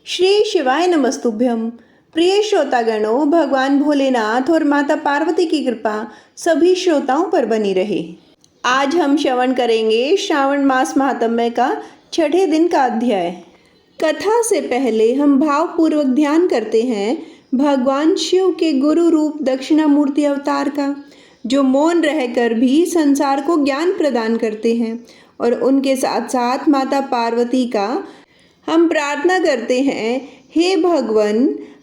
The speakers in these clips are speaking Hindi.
श्री शिवाय नमस्तुभ्यम। प्रिय श्रोतागणों, भगवान भोलेनाथ और माता पार्वती की कृपा सभी श्रोताओं पर बनी रहे। आज हम श्रवण करेंगे श्रावण मास महात्म्य का छठे दिन का अध्याय। कथा से पहले हम भावपूर्वक ध्यान करते हैं भगवान शिव के गुरु रूप दक्षिणामूर्ति अवतार का, जो मौन रहकर भी संसार को ज्ञान प्रदान करते हैं। और उनके साथ साथ माता पार्वती का हम प्रार्थना करते हैं, हे भगवान,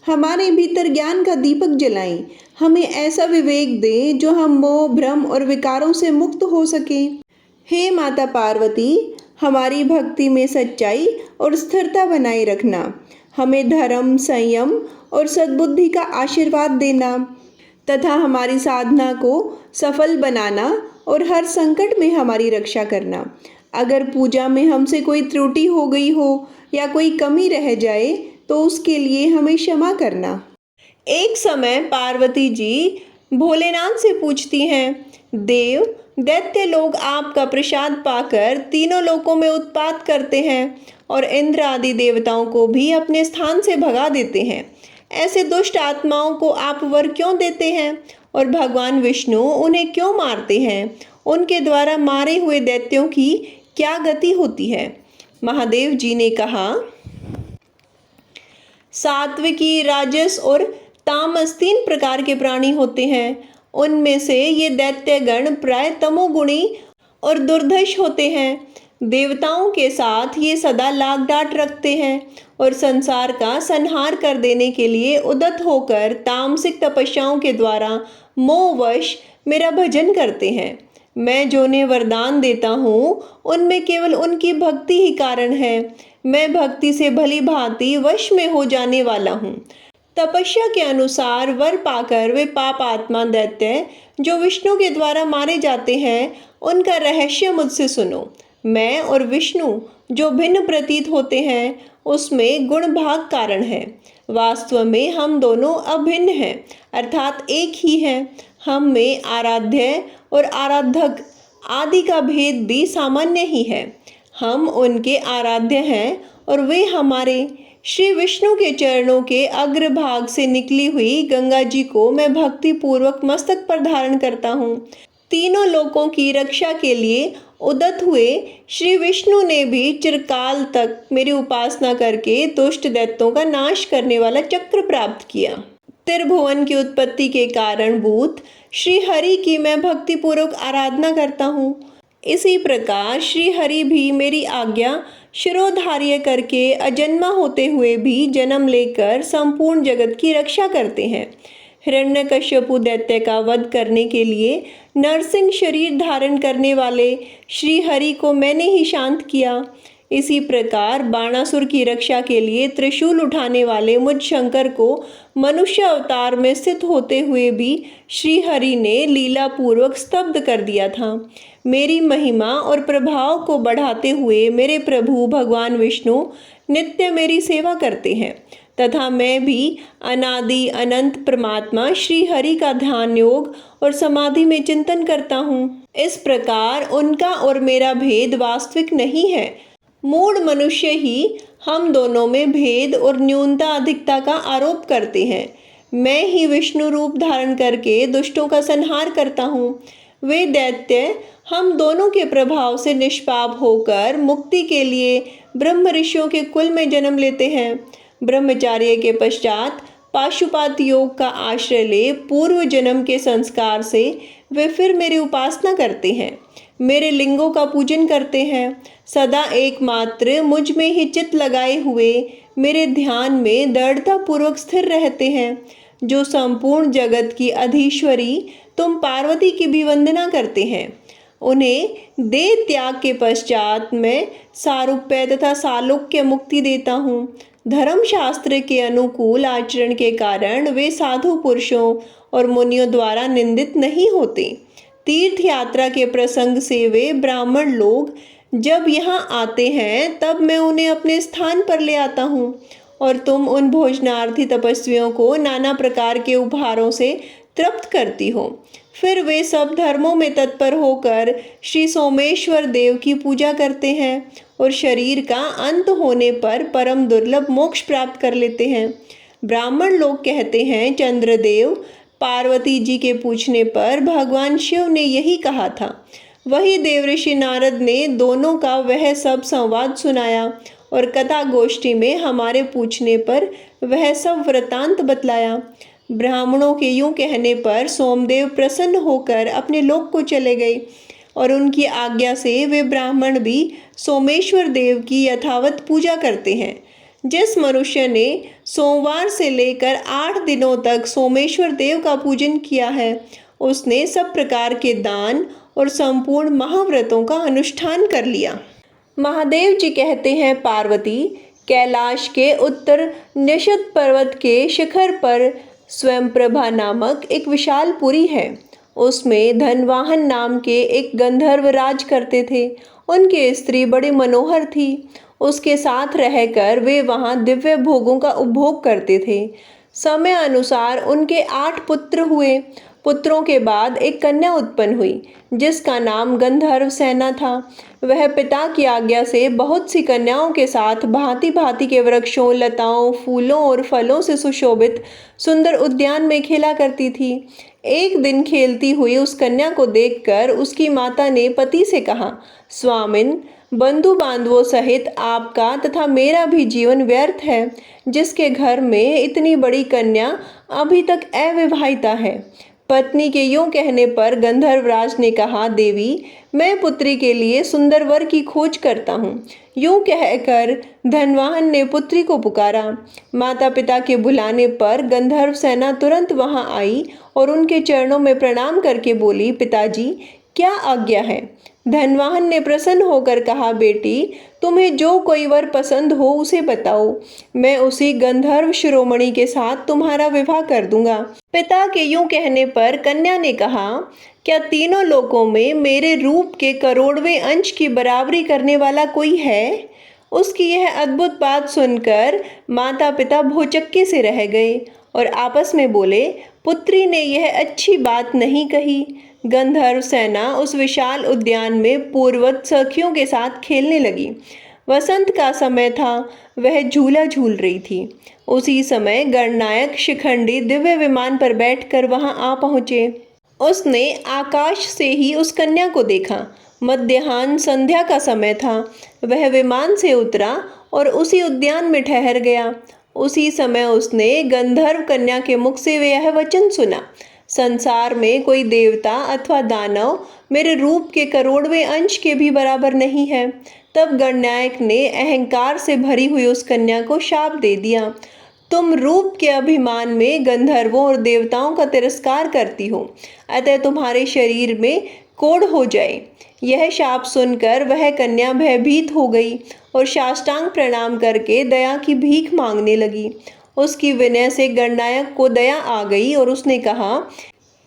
हमारे भीतर ज्ञान का दीपक जलाएं, हमें ऐसा विवेक दें जो हम मोह, भ्रम और विकारों से मुक्त हो सके। हे माता पार्वती, हमारी भक्ति में सच्चाई और स्थिरता बनाए रखना, हमें धर्म, संयम और सद्बुद्धि का आशीर्वाद देना तथा हमारी साधना को सफल बनाना और हर संकट में हमारी रक्षा करना। अगर पूजा में हमसे कोई त्रुटि हो गई हो या कोई कमी रह जाए तो उसके लिए हमें क्षमा करना। एक समय पार्वती जी भोलेनाथ से पूछती हैं, देव, दैत्य लोग आपका प्रसाद पाकर तीनों लोकों में उत्पात करते हैं और इंद्र आदि देवताओं को भी अपने स्थान से भगा देते हैं। ऐसे दुष्ट आत्माओं को आप वर क्यों देते हैं और भगवान विष्णु उन्हें क्यों मारते हैं? उनके द्वारा मारे हुए दैत्यों की क्या गति होती है? महादेव जी ने कहा, सात्विकी, राजस और तामस 3 प्रकार के प्राणी होते हैं। उनमें से ये दैत्यगण प्राय तमोगुणी और दुर्धर्ष होते हैं। देवताओं के साथ ये सदा लाग डांट रखते हैं और संसार का संहार कर देने के लिए उद्यत होकर तामसिक तपस्याओं के द्वारा मोहवश मेरा भजन करते हैं। मैं जो उन्हें वरदान देता हूँ उनमें केवल उनकी भक्ति ही कारण है। मैं भक्ति से भली भांति वश में हो जाने वाला हूँ। तपस्या के अनुसार वर पाकर वे पाप आत्मा दैत्य जो विष्णु के द्वारा मारे जाते हैं, उनका रहस्य मुझसे सुनो। मैं और विष्णु जो भिन्न प्रतीत होते हैं उसमें गुण भाग कारण है। वास्तव में हम दोनों अभिन्न हैं, अर्थात एक ही हैं। हम में आराध्य और आराधक आदि का भेद भी सामान्य ही है। हम उनके आराध्य हैं और वे हमारे। श्री विष्णु के चरणों के अग्रभाग से निकली हुई गंगा जी को मैं भक्ति पूर्वक मस्तक पर धारण करता हूँ। तीनों लोकों की रक्षा के लिए उद्यत हुए श्री विष्णु ने भी चिरकाल तक मेरी उपासना करके दुष्ट दैत्यों का नाश करने वाला चक्र प्राप्त किया। त्रिभुवन की उत्पत्ति के कारणभूत श्री हरि की मैं भक्ति पूर्वक आराधना करता हूँ। इसी प्रकार श्री हरि भी मेरी आज्ञा शिरोधार्य करके अजन्मा होते हुए भी जन्म लेकर संपूर्ण जगत की रक्षा करते हैं। हिरण्यकश्यपु दैत्य का वध करने के लिए नरसिंह शरीर धारण करने वाले श्री हरि को मैंने ही शांत किया। इसी प्रकार बाणासुर की रक्षा के लिए त्रिशूल उठाने वाले मुझ शंकर को मनुष्य अवतार में स्थित होते हुए भी श्री हरि ने लीला पूर्वक स्तब्ध कर दिया था। मेरी महिमा और प्रभाव को बढ़ाते हुए मेरे प्रभु भगवान विष्णु नित्य मेरी सेवा करते हैं तथा मैं भी अनादि अनंत परमात्मा श्री हरि का ध्यान योग और समाधि में चिंतन करता हूँ। इस प्रकार उनका और मेरा भेद वास्तविक नहीं है। मूढ़ मनुष्य ही हम दोनों में भेद और न्यूनता अधिकता का आरोप करते हैं। मैं ही विष्णु रूप धारण करके दुष्टों का संहार करता हूँ। वे दैत्य हम दोनों के प्रभाव से निष्पाप होकर मुक्ति के लिए ब्रह्म ऋषियों के कुल में जन्म लेते हैं। ब्रह्मचार्य के पश्चात पाशुपात योग का आश्रय ले पूर्व जन्म के संस्कार से वे फिर मेरी उपासना करते हैं, मेरे लिंगों का पूजन करते हैं। सदा एकमात्र मुझ में ही चित्त लगाए हुए मेरे ध्यान में दृढ़ता पूर्वक स्थिर रहते हैं। जो संपूर्ण जगत की अधीश्वरी तुम पार्वती की भी वंदना करते हैं, उन्हें देह त्याग के पश्चात मैं सारूप्य तथा सालोक्य मुक्ति देता हूँ। धर्मशास्त्र के अनुकूल आचरण के कारण वे साधु पुरुषों और मुनियों द्वारा निंदित नहीं होते। तीर्थ यात्रा के प्रसंग से वे ब्राह्मण लोग जब यहाँ आते हैं तब मैं उन्हें अपने स्थान पर ले आता हूँ और तुम उन भोजनार्थी तपस्वियों को नाना प्रकार के उपहारों से तृप्त करती हो। फिर वे सब धर्मों में तत्पर होकर श्री सोमेश्वर देव की पूजा करते हैं और शरीर का अंत होने पर परम दुर्लभ मोक्ष प्राप्त कर लेते हैं। ब्राह्मण लोग कहते हैं, चंद्रदेव पार्वती जी के पूछने पर भगवान शिव ने यही कहा था। वही देवऋषि नारद ने दोनों का वह सब संवाद सुनाया और कथा गोष्ठी में हमारे पूछने पर वह सब वृतांत बतलाया। ब्राह्मणों के यूं कहने पर सोमदेव प्रसन्न होकर अपने लोक को चले गए और उनकी आज्ञा से वे ब्राह्मण भी सोमेश्वर देव की यथावत पूजा करते हैं। जिस मनुष्य ने सोमवार से लेकर 8 दिनों तक सोमेश्वर देव का पूजन किया है, उसने सब प्रकार के दान और संपूर्ण महाव्रतों का अनुष्ठान कर लिया। महादेव जी कहते हैं, पार्वती, कैलाश के उत्तर निषद पर्वत के शिखर पर स्वयंप्रभा नामक एक विशाल पुरी है। उसमें धनवाहन नाम के एक गंधर्व राज करते थे। उनकी स्त्री बड़ी मनोहर थी। उसके साथ रहकर वे वहां दिव्य भोगों का उपभोग करते थे। समय अनुसार उनके 8 पुत्र हुए। पुत्रों के बाद एक कन्या उत्पन्न हुई जिसका नाम गंधर्व सेना था। वह पिता की आज्ञा से बहुत सी कन्याओं के साथ भांति भांति के वृक्षों, लताओं, फूलों और फलों से सुशोभित सुंदर उद्यान में खेला करती थी। एक दिन खेलती हुई उस कन्या को देखकर उसकी माता ने पति से कहा, स्वामिन, बंधु बांधवों सहित आपका तथा मेरा भी जीवन व्यर्थ है, जिसके घर में इतनी बड़ी कन्या अभी तक अविवाहिता है। पत्नी के यूं कहने पर गंधर्वराज ने कहा, देवी, मैं पुत्री के लिए सुंदर वर की खोज करता हूँ। यूं कहकर धनवाहन ने पुत्री को पुकारा। माता पिता के बुलाने पर गंधर्व सेना तुरंत वहां आई और उनके चरणों में प्रणाम करके बोली, पिताजी, क्या आज्ञा है? धनवाहन ने प्रसन्न होकर कहा, बेटी, तुम्हें जो कोई वर पसंद हो उसे बताओ, मैं उसी गंधर्व शिरोमणि के साथ तुम्हारा विवाह कर दूंगा। पिता के यूं कहने पर कन्या ने कहा, क्या तीनों लोकों में मेरे रूप के करोड़वें अंश की बराबरी करने वाला कोई है? उसकी यह अद्भुत बात सुनकर माता पिता भौचक्के से रह गए और आपस में बोले, पुत्री ने यह अच्छी बात नहीं कही। गंधर्व सेना उस विशाल उद्यान में पूर्ववत सखियों के साथ खेलने लगी। वसंत का समय था। वह झूला झूल रही थी। उसी समय गणनायक शिखंडी दिव्य विमान पर बैठकर वहां आ पहुंचे। उसने आकाश से ही उस कन्या को देखा। मध्याह्न संध्या का समय था। वह विमान से उतरा और उसी उद्यान में ठहर गया। उसी समय उसने गंधर्व कन्या के मुख से यह वचन सुना, संसार में कोई देवता अथवा दानव मेरे रूप के करोड़वें अंश के भी बराबर नहीं है। तब गणनायक ने अहंकार से भरी हुई उस कन्या को शाप दे दिया, तुम रूप के अभिमान में गंधर्वों और देवताओं का तिरस्कार करती हो, अतः तुम्हारे शरीर में कोढ़ हो जाए। यह शाप सुनकर वह कन्या भयभीत हो गई और साष्टांग प्रणाम करके दया की भीख मांगने लगी। उसकी विनय से गणनायक को दया आ गई और उसने कहा,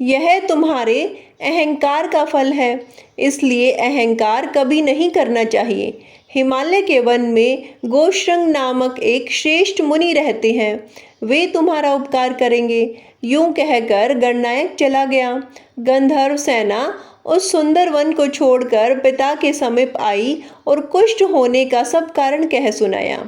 यह तुम्हारे अहंकार का फल है, इसलिए अहंकार कभी नहीं करना चाहिए। हिमालय के वन में गोश्रंग नामक एक श्रेष्ठ मुनि रहते हैं, वे तुम्हारा उपकार करेंगे। यूं कहकर गणनायक चला गया। गंधर्व सेना उस सुंदर वन को छोड़कर पिता के समीप आई और कुष्ठ होने का सब कारण कह सुनाया।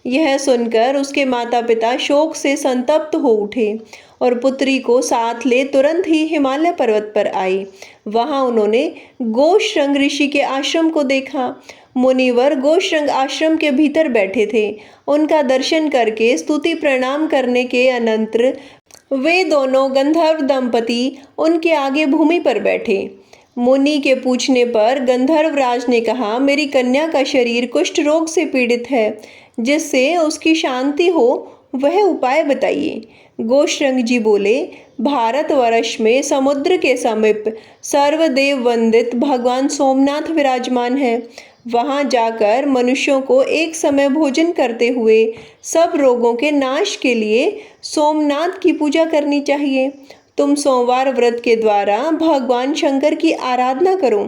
यह सुनकर उसके माता पिता शोक से संतप्त हो उठे और पुत्री को साथ ले तुरंत ही हिमालय पर्वत पर आई। वहां उन्होंने गोश्रंग ऋषि के आश्रम को देखा। मुनिवर गोश्रंग आश्रम के भीतर बैठे थे। उनका दर्शन करके स्तुति प्रणाम करने के अनंतर वे दोनों गंधर्व दंपति उनके आगे भूमि पर बैठे। मुनि के पूछने पर गंधर्व राज ने कहा, मेरी कन्या का शरीर कुष्ठ रोग से पीड़ित है, जिससे उसकी शांति हो वह उपाय बताइए। गोश्रंग जी बोले, भारतवर्ष में समुद्र के समीप सर्वदेव वंदित भगवान सोमनाथ विराजमान है। वहां जाकर मनुष्यों को एक समय भोजन करते हुए सब रोगों के नाश के लिए सोमनाथ की पूजा करनी चाहिए। तुम सोमवार व्रत के द्वारा भगवान शंकर की आराधना करो।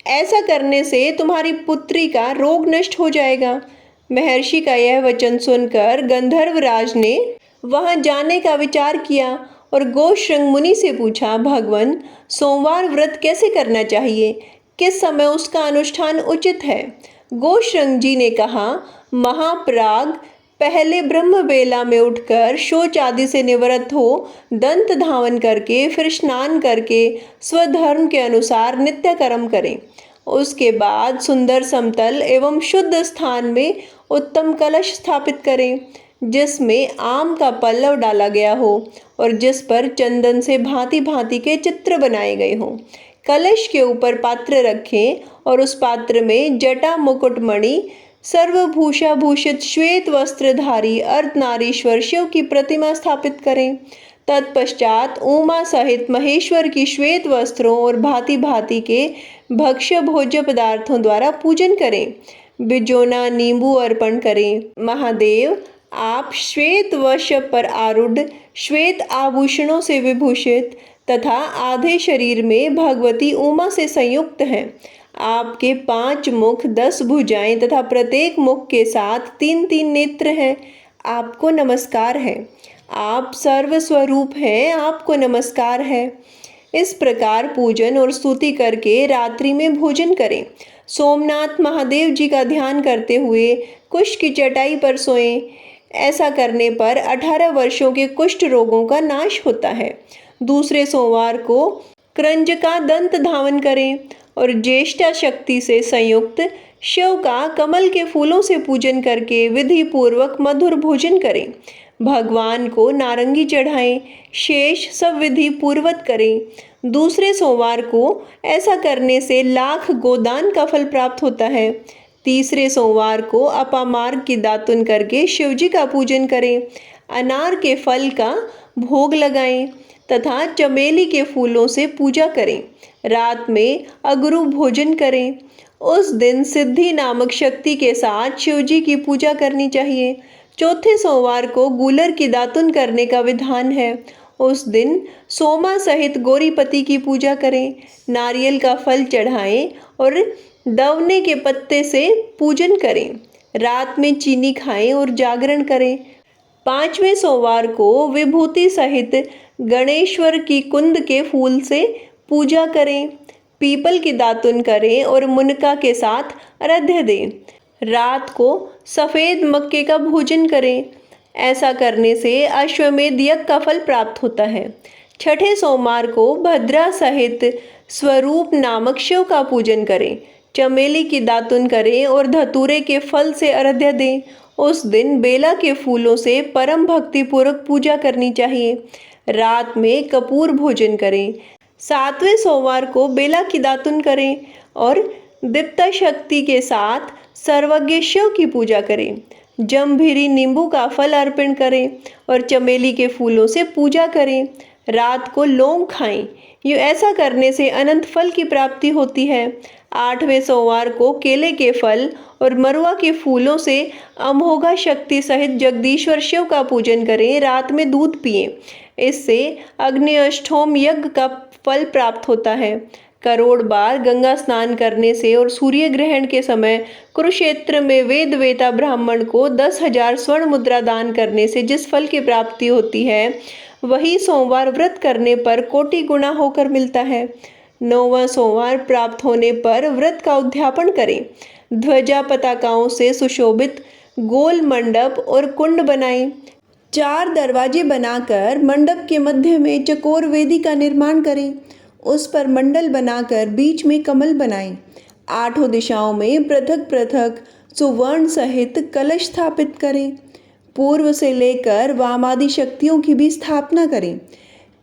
ऐसा करने से तुम्हारी पुत्री का रोग नष्ट हो जाएगा। महर्षि का यह वचन सुनकर गंधर्व राज ने वहां जाने का विचार किया और गोश्रंग मुनि से पूछा, भगवान, सोमवार व्रत कैसे करना चाहिए, किस समय उसका अनुष्ठान उचित है। गोश्रंग जी ने कहा, महाप्राग, पहले ब्रह्म बेला में उठकर शौच आदि से निवृत्त हो दंत धावन करके फिर स्नान करके स्वधर्म के अनुसार नित्य कर्म करें। उसके बाद सुंदर समतल एवं शुद्ध स्थान में उत्तम कलश स्थापित करें, जिसमें आम का पल्लव डाला गया हो और जिस पर चंदन से भांति भांति के चित्र बनाए गए हों। कलश के ऊपर पात्र रखें और उस पात्र में जटा मुकुटमणि सर्वभूषा भूषित श्वेत वस्त्रधारी अर्धनारीश्वर शिव की प्रतिमा स्थापित करें। तत्पश्चात उमा सहित महेश्वर की श्वेत वस्त्रों और भांति भांति के भक्ष्य भोज्य पदार्थों द्वारा पूजन करें। बिजोना नींबू अर्पण करें। महादेव, आप श्वेत वश पर आरूढ़, श्वेत आभूषणों से विभूषित तथा आधे शरीर में भगवती उमा से संयुक्त हैं। आपके 5 मुख 10 भुजाएं तथा प्रत्येक मुख के साथ 3-3 नेत्र हैं। आपको नमस्कार है। आप सर्वस्वरूप हैं, आपको नमस्कार है। इस प्रकार पूजन और स्तुति करके रात्रि में भोजन करें। सोमनाथ महादेव जी का ध्यान करते हुए कुष्ठ की चटाई पर सोएं। ऐसा करने पर 18 वर्षों के कुष्ठ रोगों का नाश होता है। दूसरे सोमवार को क्रंजका दंत धावन करें और ज्येष्ठा शक्ति से संयुक्त शिव का कमल के फूलों से पूजन करके विधि पूर्वक मधुर भोजन करें। भगवान को नारंगी चढ़ाएं, शेष सब विधि पूर्वक करें। दूसरे सोमवार को ऐसा करने से लाख गोदान का फल प्राप्त होता है। तीसरे सोमवार को अपामार्ग की दातुन करके शिवजी का पूजन करें। अनार के फल का भोग लगाएं तथा चमेली के फूलों से पूजा करें। रात में अगरु भोजन करें। उस दिन सिद्धि नामक शक्ति के साथ शिवजी की पूजा करनी चाहिए। चौथे सोमवार को गूलर की दातुन करने का विधान है। उस दिन सोमा सहित गौरीपति की पूजा करें। नारियल का फल चढ़ाएं और दवने के पत्ते से पूजन करें। रात में चीनी खाएं और जागरण करें। 5वें सोमवार को विभूति सहित गणेश्वर की कुंद के फूल से पूजा करें। पीपल की दातुन करें और मुनका के साथ अर्घ्य दें। रात को सफ़ेद मक्के का भोजन करें। ऐसा करने से अश्वमेध यज्ञ का फल प्राप्त होता है। छठे सोमवार को भद्रा सहित स्वरूप नामक शिव का पूजन करें। चमेली की दातुन करें और धतूरे के फल से अर्घ्य दें। उस दिन बेला के फूलों से परम भक्ति पूर्वक पूजा करनी चाहिए। रात में कपूर भोजन करें। 7वें सोमवार को बेला की दातुन करें और दीप्ता शक्ति के साथ सर्वज्ञ शिव की पूजा करें। जम्भीरी नींबू का फल अर्पण करें और चमेली के फूलों से पूजा करें। रात को लौंग खाएं। ये ऐसा करने से अनंत फल की प्राप्ति होती है। 8वें सोमवार को केले के फल और मरुआ के फूलों से अमोघा शक्ति सहित जगदीश्वर शिव का पूजन करें। रात में दूध पिएं। इससे अग्नि अष्टोम यज्ञ का फल प्राप्त होता है। करोड़ बार गंगा स्नान करने से और सूर्य ग्रहण के समय कुरुक्षेत्र में वेद वेता ब्राह्मण को 10,000 स्वर्ण मुद्रा दान करने से जिस फल की प्राप्ति होती है, वही सोमवार व्रत करने पर कोटि गुना होकर मिलता है। 9वां सोमवार प्राप्त होने पर व्रत का उद्यापन करें। ध्वजा पताकाओं से सुशोभित गोल मंडप और कुंड बनाएं। 4 दरवाजे बनाकर मंडप के मध्य में चकोर वेदी का निर्माण करें। उस पर मंडल बनाकर बीच में कमल बनाएं। 8 दिशाओं में पृथक पृथक सुवर्ण सहित कलश स्थापित करें। पूर्व से लेकर वामादि शक्तियों की भी स्थापना करें।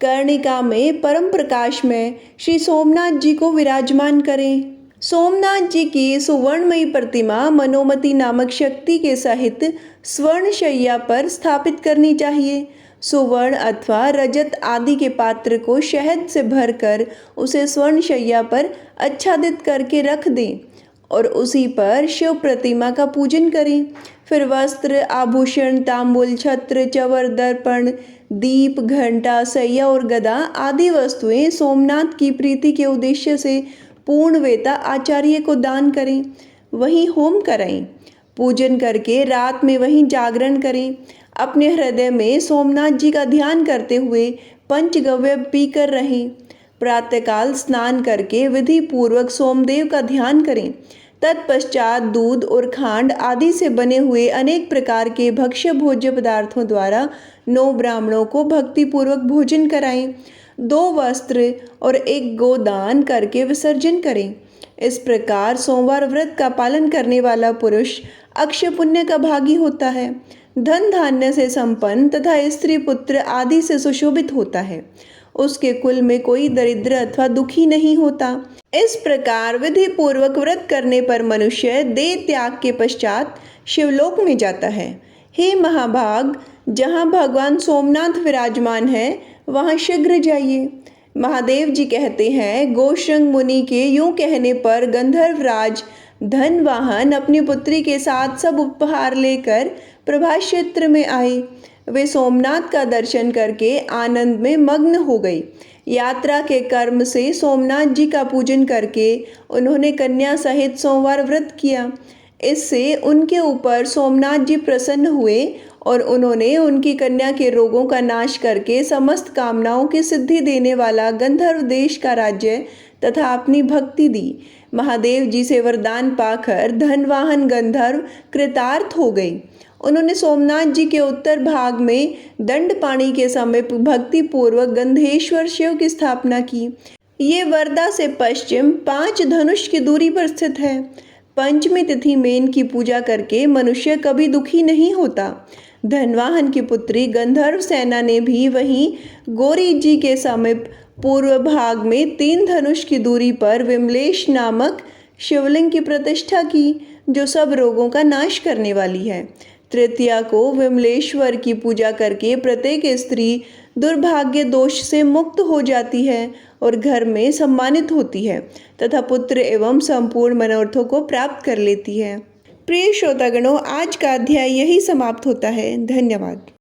कर्णिका में परम प्रकाश में श्री सोमनाथ जी को विराजमान करें। सोमनाथ जी की सुवर्णमयी प्रतिमा मनोमती नामक शक्ति के सहित स्वर्ण शैया पर स्थापित करनी चाहिए। सुवर्ण अथवा रजत आदि के पात्र को शहद से भरकर उसे स्वर्ण शैया पर आच्छादित करके रख दें और उसी पर शिव प्रतिमा का पूजन करें। फिर वस्त्र, आभूषण, तांबूल, छत्र, चवर, दर्पण, दीप, घंटा, सैया और गदा आदि वस्तुएं सोमनाथ की प्रीति के उद्देश्य से पूर्णवेता आचार्य को दान करें। वहीं होम कराएं। पूजन करके रात में वहीं जागरण करें। अपने हृदय में सोमनाथ जी का ध्यान करते हुए पंचगव्य पीकर रहें। प्रातःकाल स्नान करके विधि पूर्वक सोमदेव का ध्यान करें। तत्पश्चात दूध और खांड आदि से बने हुए अनेक प्रकार के भक्ष्य भोज्य पदार्थों द्वारा 9 ब्राह्मणों को भक्तिपूर्वक भोजन कराएं। 2 वस्त्र और 1 गोदान करके विसर्जन करें। इस प्रकार सोमवार व्रत का पालन करने वाला पुरुष अक्षय पुण्य का भागी होता है, धन धान्य से संपन्न तथा स्त्री पुत्र आदि से सुशोभित होता है। उसके कुल में कोई दरिद्र अथवा दुखी नहीं होता। इस प्रकार विधि पूर्वक व्रत करने पर मनुष्य देह त्याग के पश्चात शिवलोक में जाता है। हे महाभाग, जहाँ भगवान सोमनाथ विराजमान है वहाँ शीघ्र जाइए। महादेव जी कहते हैं, गोश्रंग मुनि के यूं कहने पर गंधर्वराज धनवाहन अपनी पुत्री के साथ सब उपहार लेकर प्रभा क्षेत्र में आए। वे सोमनाथ का दर्शन करके आनंद में मग्न हो गई। यात्रा के कर्म से सोमनाथ जी का पूजन करके उन्होंने कन्या सहित सोमवार व्रत किया। इससे उनके ऊपर सोमनाथ जी प्रसन्न हुए और उन्होंने उनकी कन्या के रोगों का नाश करके समस्त कामनाओं की सिद्धि देने वाला गंधर्व देश का राज्य तथा अपनी भक्ति दी। महादेव जी से वरदान पाकर धनवाहन गंधर्व कृतार्थ हो गई। उन्होंने सोमनाथ जी के उत्तर भाग में दंडपाणी के समीप भक्ति पूर्वक गंधेश्वर शिव की स्थापना की। ये वर्धा से पश्चिम 5 धनुष की दूरी पर स्थित है। पंचमी तिथि में इनकी पूजा करके मनुष्य कभी दुखी नहीं होता। धनवाहन की पुत्री गंधर्व सेना ने भी वहीं गौरी जी के समीप पूर्व भाग में 3 धनुष की दूरी पर विमलेश नामक शिवलिंग की प्रतिष्ठा की, जो सब रोगों का नाश करने वाली है। तृतीया को विमलेश्वर की पूजा करके प्रत्येक स्त्री दुर्भाग्य दोष से मुक्त हो जाती है और घर में सम्मानित होती है तथा पुत्र एवं संपूर्ण मनोरथों को प्राप्त कर लेती है। प्रिय श्रोतागणों, आज का अध्याय यही समाप्त होता है। धन्यवाद।